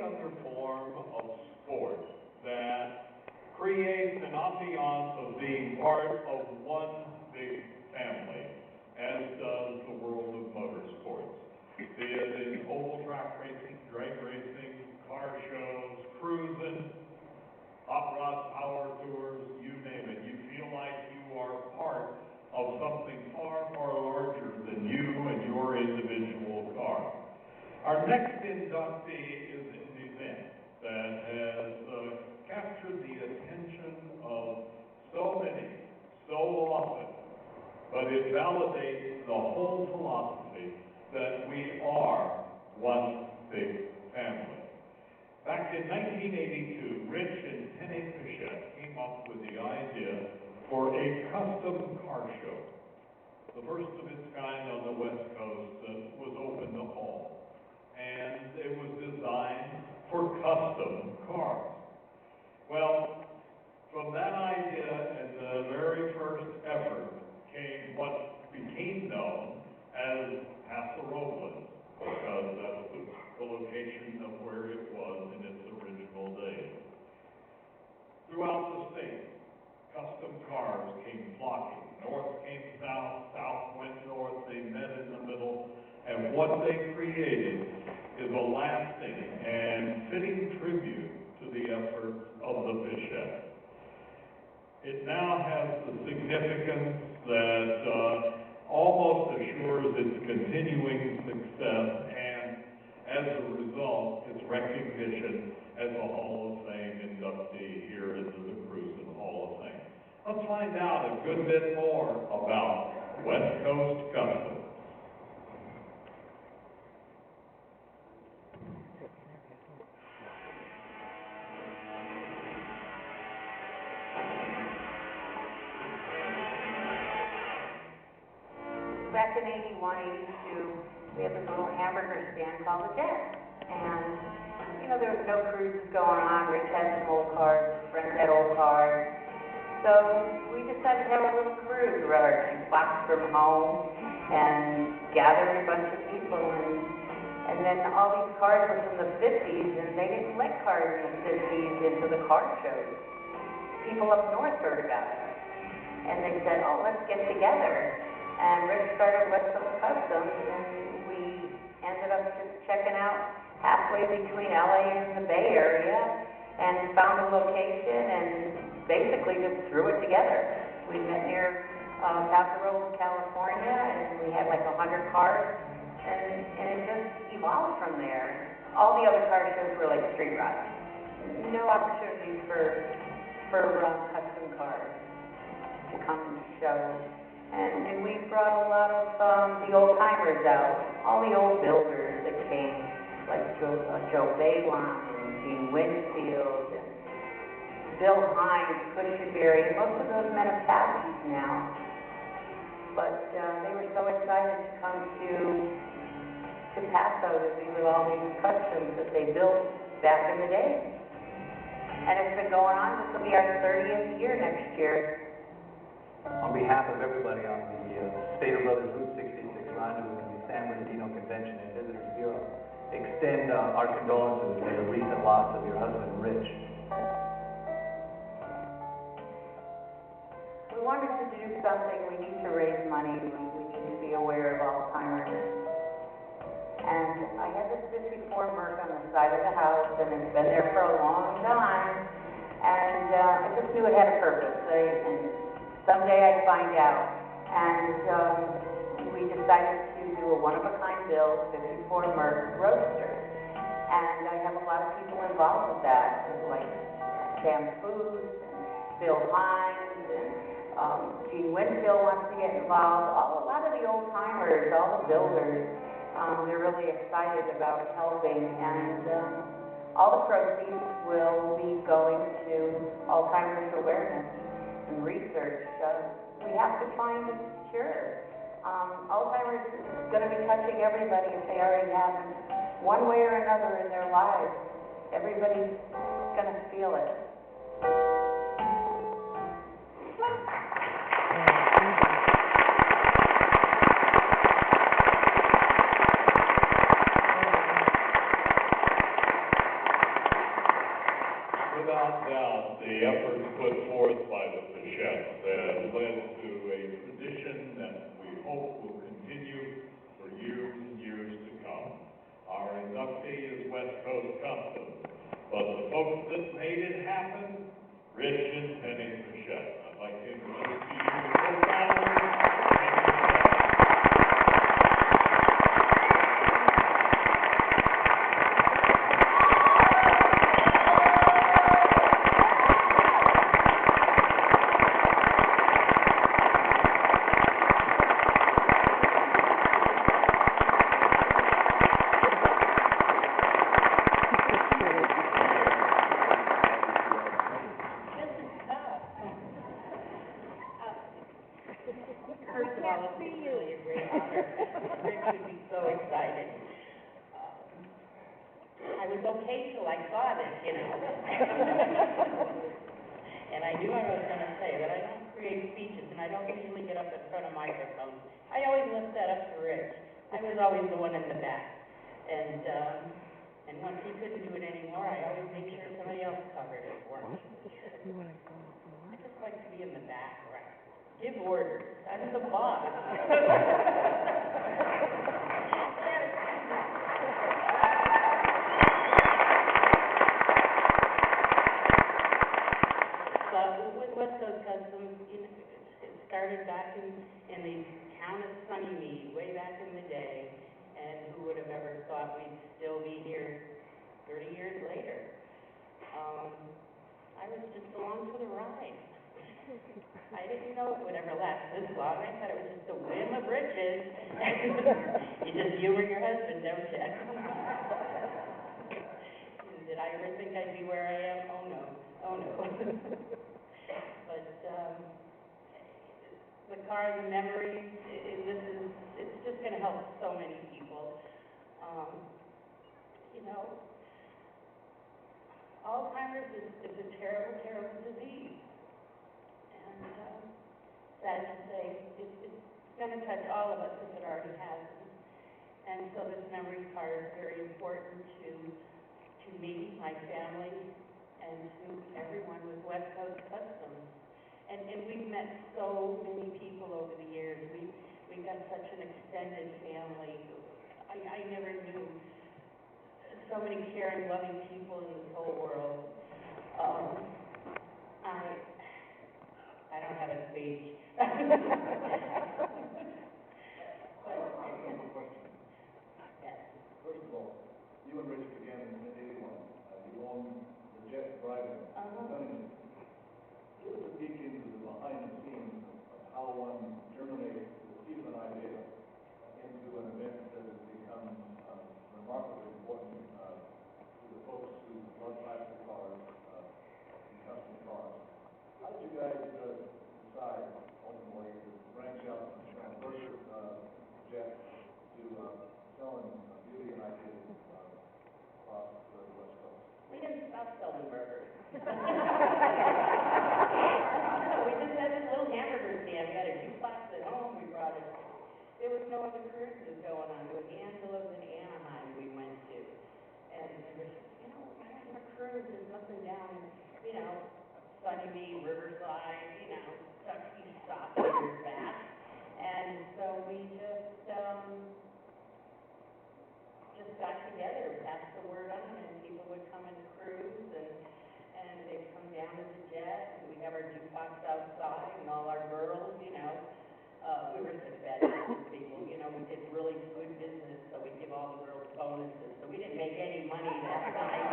other form of sport that creates an ambiance of being part of one big family, as does the world of motorsports. Be it in oval track racing, drag racing, car shows, cruising, hot rod power tours, you name it. You feel like you are part of something far, far larger than you and your individual car. Our next inductee is an event that has captured the attention of so many, so often, but it validates the whole philosophy that we are one big family. Back in 1982, Rich and Penny Fichette came up with the idea for a custom car show, the first of its kind on the West Coast that was open to all. And it was designed for custom cars. Well, from that idea and the very first effort came what became known as Paso Robles, because that's the location of where it was in its original days. Throughout the state, custom cars came flocking. North came south, south went north, they met in the middle, and what they created is a lasting and fitting tribute to the efforts of the Fichette. It now has the significance that almost assures its continuing success and, as a result, its recognition as a Hall of Fame inductee here into the Cruisin' Hall of Fame. Let's find out a good bit more about West Coast Custom. Back in 81, 82, we had this little hamburger stand called the Jet. And, you know, there was no cruises going on. Rich had some old cars, friends had old cars. So we decided to have a little cruise where our 2 blocks from home and gathered a bunch of people. And then all these cars were from the 50s, and they didn't let cars in the 50s into the car shows. People up north heard about it. And they said, oh, let's get together. And Rich started West Coast Customs, and we ended up just checking out halfway between LA and the Bay Area, and found a location and basically just threw it together. We met near Paso Robles, California, and we had like 100 cars, and it just evolved from there. All the other car shows were like street rides. No opportunities for custom cars to come and show. And we brought a lot of the old timers out, all the old builders that came, like Joe Bailon and Gene Winfield and Bill Hines, Cushenberry. Most of those men have passed now, but they were so excited to come to Paso to be with all these customs that they built back in the day. And it's been going on. This will be our 30th year next year. On behalf of everybody on the Stater Brothers Route 66 Rendezvous and the San Bernardino Convention and Visitors Bureau, extend our condolences for the recent loss of your husband, Rich. We wanted to do something. We need to raise money. We need to be aware of Alzheimer's. And I had this 54 Merc on the side of the house, and it's been there for a long time. And I just knew it had a purpose. And someday I'd find out. And we decided to do a one-of-a-kind build, 54 Merc Roadster. And I have a lot of people involved with that, like Sam Foos and Bill Hines, and Gene Winfield wants to get involved. A lot of the old-timers, all the builders, they're really excited about helping. And all the proceeds will be going to Alzheimer's awareness and research. We have to find a cure. Alzheimer's is going to be touching everybody if they already haven't. One way or another in their lives, everybody's going to feel it. without doubt, the efforts put forth by the Fischettes have led to a tradition that we hope will continue for years and years to come. Our inductee is West Coast Customs, but the folks that made it happen, Rich and Penny Fischette. I'd like to introduce to you the co-founders. First of all, it's really a great honor. Rick would be so excited. I was okay till I saw this, you know. And I knew I was going to say that I don't create speeches, and I don't usually get up in front of microphones. I always left that up to Rich. I was always the one in the back. And once he couldn't do it anymore, I always made sure somebody else covered it for me. I just like to be in the background. Give orders. I'm the boss. But with West Coast Customs, you know, it started back in the town of Sunnymead, way back in the day, and who would have ever thought we'd still be here 30 years later? I was just along for the ride. I didn't know it would ever last this long. I thought it was just a whim of riches. You just humor your husband, don't you? Did I ever think I'd be where I am? Oh, no. Oh, no. But the car, the memories, it's just going to help so many people. You know, Alzheimer's is a terrible, terrible disease. And sad to say, it's going to touch all of us if it already hasn't. And so this memory card is very important to me, my family, and to everyone with West Coast Customs. And we've met so many people over the years. We've got such an extended family. I never knew so many caring, loving people in this whole world. I don't have a speech. Question. Yes. First of all, you and Rich began in 1981. You own the Jet Drive-In. Give us a peek into the behind the scenes of how one germinates the seed of an idea into an event that has become remarkably important to the folks who love classic cars and custom cars. How did you guys decide ultimately to branch out from Berger Jet to selling beauty and ideas across the West Coast? We didn't stop selling burgers. We just had this little hamburger stand. We had a jukebox at home. We brought it. There was no other cruises going on. There was Angelo's in Anaheim we went to. And we were just, you know, we're going to have a cruise. There's nothing down, you know, Sunnymead, Riverside, you know, Tuckey, stop years back. And so we just got together, passed the word on, and people would come and cruise, and they'd come down to the Jet, and we'd have our jukebox outside, and all our girls, you know, we were such bad business people, you know, we did really good business, so we'd give all the girls bonuses, so we didn't make any money that night,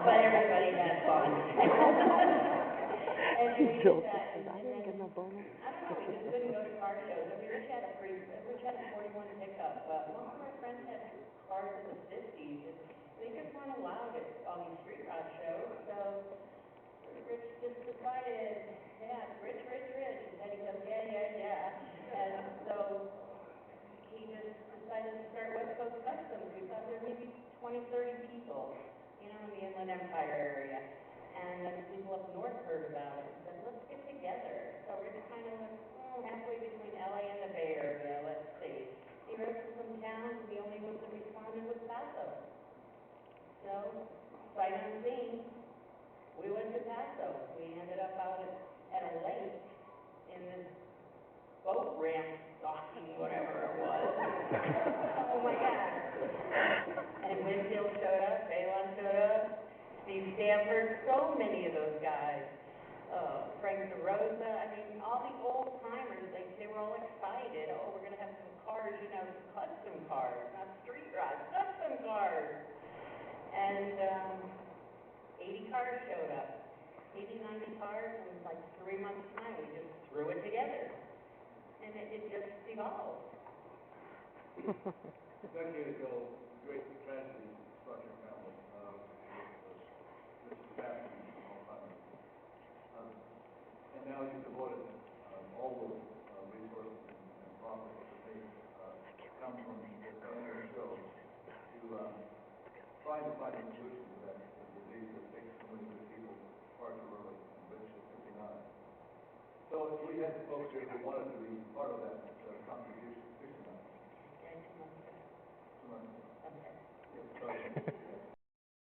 but everybody had fun. And we did that, and then, I don't know, we just couldn't go to car shows. I mean, Rich had a 41 pickup, but most of our friends had cars in the 50s, and they just weren't allowed at all these street rod shows, so Rich just decided, yeah, Rich, and Teddy goes, yeah, and so he just decided to start West Coast Customs. We thought there were maybe 20, 30 people, you know, in the Inland Empire area. And then people up north heard about it and said, let's get together. So Rich kind of went halfway between LA and the Bay Area, let's see. He wrote to some towns, and the only one that responded was Paso. So, sight unseen, We went to Paso, we ended up out at a lake in this boat ramp, docking, whatever it was. Oh my God. And Winfield showed up, Balon showed up, Steve Stanford, so many of those guys. Frank DeRosa, I mean, all the old timers, they were all excited. Oh, we're gonna have some cars, you know, custom cars, not street rods, custom cars. And, 80 cars showed up, 80, 90 cars in like 3 months' time. We just threw it together. And it just evolved. A decade ago, great tragedy struck your family. Mrs. Jackson, Alzheimer's. And now you've devoted all those resources and profits that may come from the family show to trying to find a solution to that disease that takes so many good people far too early, and which is 59. So if we had folks here who wanted to be part of that contribution, 69.